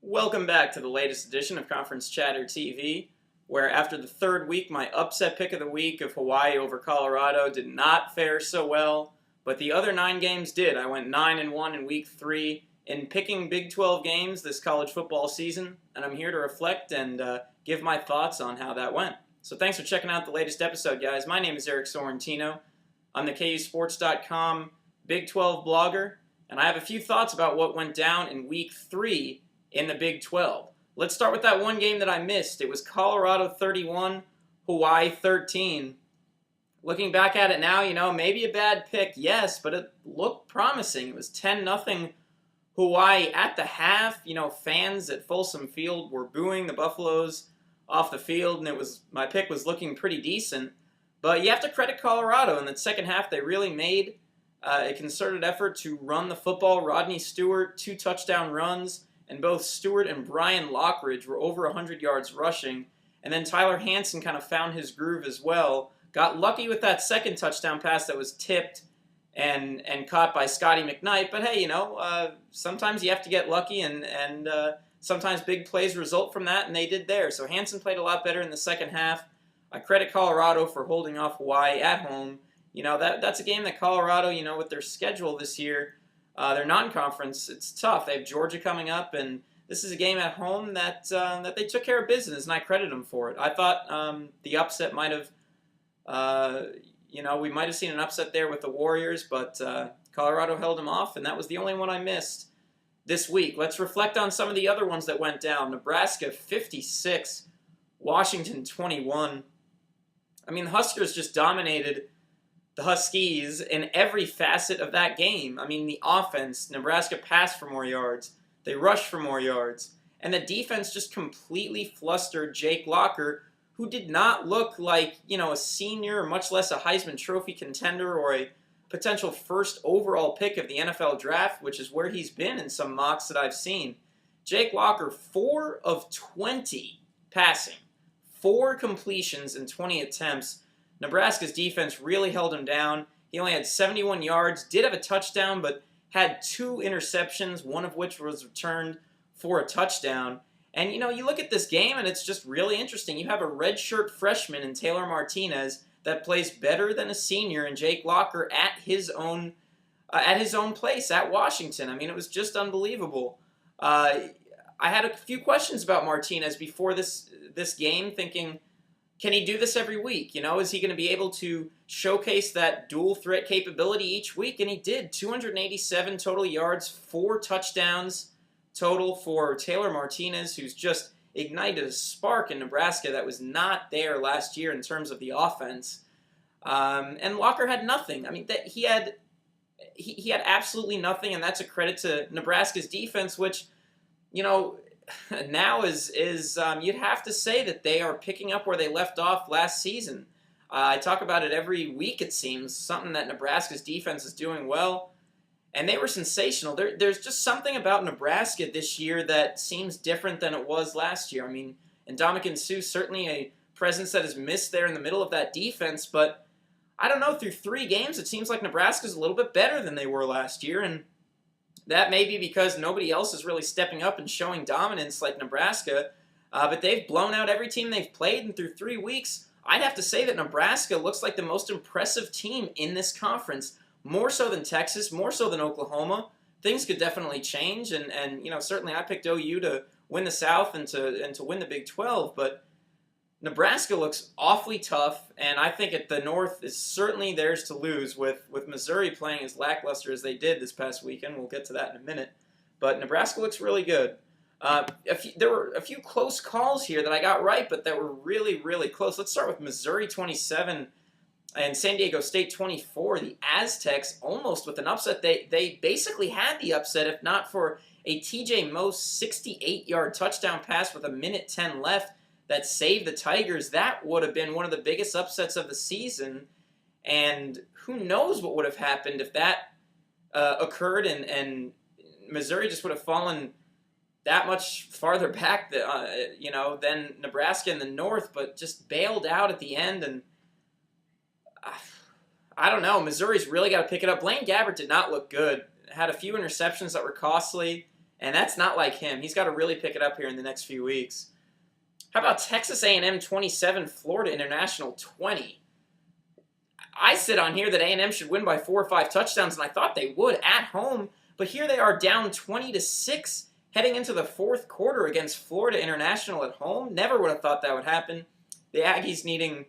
Welcome back to the latest edition of Conference Chatter TV, where after the third week, my upset pick of the week of Hawaii over Colorado did not fare so well, but the other 9 games did. I went 9-1 in week 3 in picking Big 12 games this college football season, and I'm here to reflect and give my thoughts on how that went. So thanks for checking out the latest episode, guys. My name is Eric Sorrentino. I'm the KUSports.com Big 12 blogger, and I have a few thoughts about what went down in week 3 in the Big 12. Let's start with that one game that I missed. It was Colorado 31, Hawaii 13. Looking back at it now, maybe a bad pick, yes, but it looked promising. It was 10-0 Hawaii at the half. Fans at Folsom Field were booing the Buffaloes off the field, and my pick was looking pretty decent. But you have to credit Colorado. In the second half, they really made a concerted effort to run the football. Rodney Stewart, 2 touchdown runs, and both Stewart and Brian Lockridge were over 100 yards rushing. And then Tyler Hansen kind of found his groove as well. Got lucky with that second touchdown pass that was tipped and caught by Scotty McKnight. But hey, sometimes you have to get lucky, and sometimes big plays result from that, and they did there. So Hansen played a lot better in the second half. I credit Colorado for holding off Hawaii at home. That's a game that Colorado, with their schedule this year, their non-conference, it's tough. They have Georgia coming up, and this is a game at home that they took care of business, and I credit them for it. I thought the upset might have, we might have seen an upset there with the Warriors, but Colorado held them off, and that was the only one I missed this week. Let's reflect on some of the other ones that went down. Nebraska 56, Washington 21. The Huskers just dominated the Huskies in every facet of that game. The offense, Nebraska passed for more yards. They rushed for more yards. And the defense just completely flustered Jake Locker, who did not look like, a senior, much less a Heisman Trophy contender or a potential first overall pick of the NFL draft, which is where he's been in some mocks that I've seen. Jake Locker, 4 of 20 passing. 4 completions in 20 attempts. Nebraska's defense really held him down. He only had 71 yards, did have a touchdown, but had 2 interceptions, one of which was returned for a touchdown. And, you look at this game, and it's just really interesting. You have a redshirt freshman in Taylor Martinez that plays better than a senior in Jake Locker at his own place at Washington. It was just unbelievable. I had a few questions about Martinez before this game, thinking, can he do this every week? Is he going to be able to showcase that dual threat capability each week? And he did. 287 total yards, 4 touchdowns total for Taylor Martinez, who's just ignited a spark in Nebraska that was not there last year in terms of the offense. And Locker had nothing. He had absolutely nothing, and that's a credit to Nebraska's defense, which, now is you'd have to say that they are picking up where they left off last season. I talk about it every week, it seems, something that Nebraska's defense is doing well, and they were sensational. There's just something about Nebraska this year that seems different than it was last year. And Ndamukong Suh, certainly a presence that is missed there in the middle of that defense, but I don't know, through 3 games, it seems like Nebraska's a little bit better than they were last year, and that may be because nobody else is really stepping up and showing dominance like Nebraska, but they've blown out every team they've played, and through 3 weeks, I'd have to say that Nebraska looks like the most impressive team in this conference, more so than Texas, more so than Oklahoma. Things could definitely change, and certainly I picked OU to win the South and to win the Big 12, but Nebraska looks awfully tough, and I think the North is certainly theirs to lose with Missouri playing as lackluster as they did this past weekend. We'll get to that in a minute. But Nebraska looks really good. There were a few close calls here that I got right, but that were really, really close. Let's start with Missouri 27 and San Diego State 24. The Aztecs almost with an upset. They basically had the upset, if not for a TJ Moe 68-yard touchdown pass with 1:10 left. That saved the Tigers. That would have been one of the biggest upsets of the season, and who knows what would have happened if that occurred and Missouri just would have fallen that much farther back than Nebraska in the North, but just bailed out at the end, and I don't know. Missouri's really got to pick it up. Blaine Gabbert did not look good. Had a few interceptions that were costly, and that's not like him. He's got to really pick it up here in the next few weeks. How about Texas A&M 27, Florida International 20? I sit on here that A&M should win by 4 or 5 touchdowns, and I thought they would at home, but here they are down 20-6 heading into the fourth quarter against Florida International at home. Never would have thought that would happen. The Aggies needing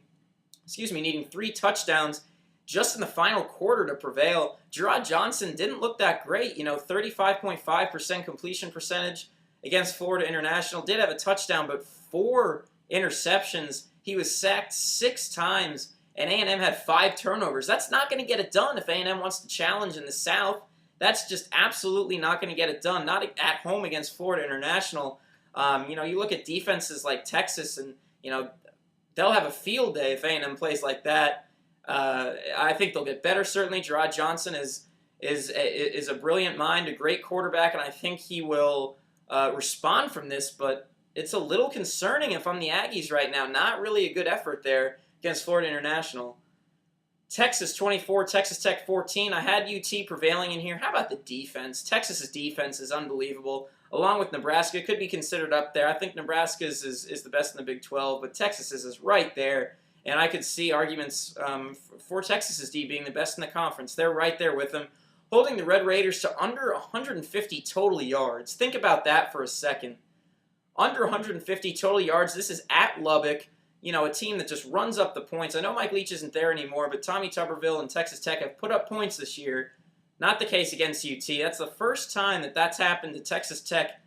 3 touchdowns just in the final quarter to prevail. Gerard Johnson didn't look that great, 35.5% completion percentage against Florida International. Did have a touchdown, but 4 interceptions. He was sacked 6 times, and A&M had 5 turnovers. That's not going to get it done if A&M wants to challenge in the South. That's just absolutely not going to get it done. Not at home against Florida International. You look at defenses like Texas, and they'll have a field day if A&M plays like that. I think they'll get better. Certainly, Gerard Johnson is a brilliant mind, a great quarterback, and I think he will respond from this. But it's a little concerning if I'm the Aggies right now. Not really a good effort there against Florida International. Texas 24, Texas Tech 14. I had UT prevailing in here. How about the defense? Texas's defense is unbelievable. Along with Nebraska, could be considered up there. I think Nebraska's is the best in the Big 12, but Texas's is right there. And I could see arguments for Texas's D being the best in the conference. They're right there with them, holding the Red Raiders to under 150 total yards. Think about that for a second. Under 150 total yards. This is at Lubbock. A team that just runs up the points. I know Mike Leach isn't there anymore, but Tommy Tuberville and Texas Tech have put up points this year. Not the case against UT. That's the first time that's happened to Texas Tech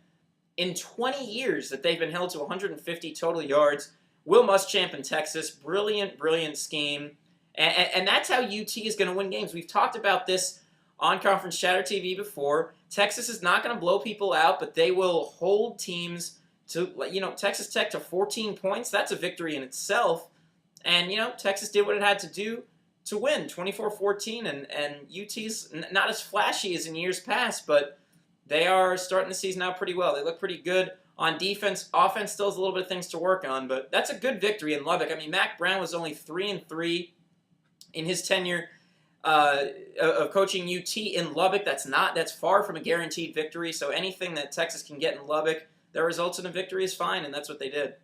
in 20 years that they've been held to 150 total yards. Will Muschamp in Texas. Brilliant, brilliant scheme. And that's how UT is going to win games. We've talked about this on Conference Chatter TV before. Texas is not going to blow people out, but they will hold teams to, Texas Tech to 14 points. That's a victory in itself. And, Texas did what it had to do to win, 24-14. And UT's not as flashy as in years past, but they are starting the season out pretty well. They look pretty good on defense. Offense still has a little bit of things to work on, but that's a good victory in Lubbock. I mean, Mack Brown was only 3-3 in his tenure of coaching UT in Lubbock. That's far from a guaranteed victory, so anything that Texas can get in Lubbock that results in a victory is fine, and that's what they did.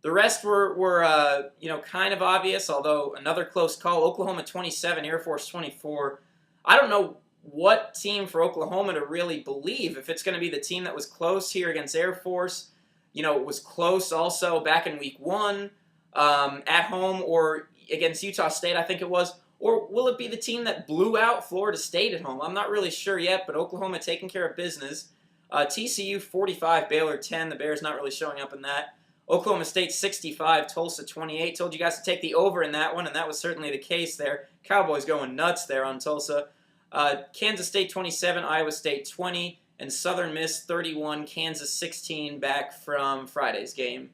The rest were kind of obvious, although another close call. Oklahoma 27, Air Force 24. I don't know what team for Oklahoma to really believe. If it's going to be the team that was close here against Air Force, it was close also back in week 1 at home or against Utah State, I think it was. Or will it be the team that blew out Florida State at home? I'm not really sure yet, but Oklahoma taking care of business. TCU 45, Baylor 10. The Bears not really showing up in that. Oklahoma State 65, Tulsa 28. Told you guys to take the over in that one, and that was certainly the case there. Cowboys going nuts there on Tulsa. Kansas State 27, Iowa State 20, and Southern Miss 31, Kansas 16 back from Friday's game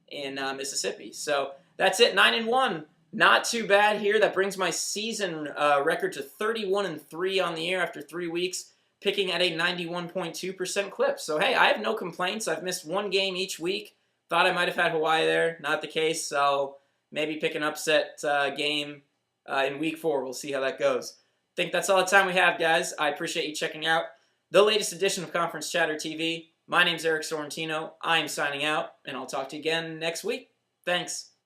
in Mississippi. So that's it, 9-1. Not too bad here. That brings my season record to 31-3 on the air after 3 weeks, picking at a 91.2% clip. So, hey, I have no complaints. I've missed 1 game each week. Thought I might have had Hawaii there. Not the case. So maybe pick an upset game in week 4. We'll see how that goes. I think that's all the time we have, guys. I appreciate you checking out the latest edition of Conference Chatter TV. My name's Eric Sorrentino. I'm signing out, and I'll talk to you again next week. Thanks.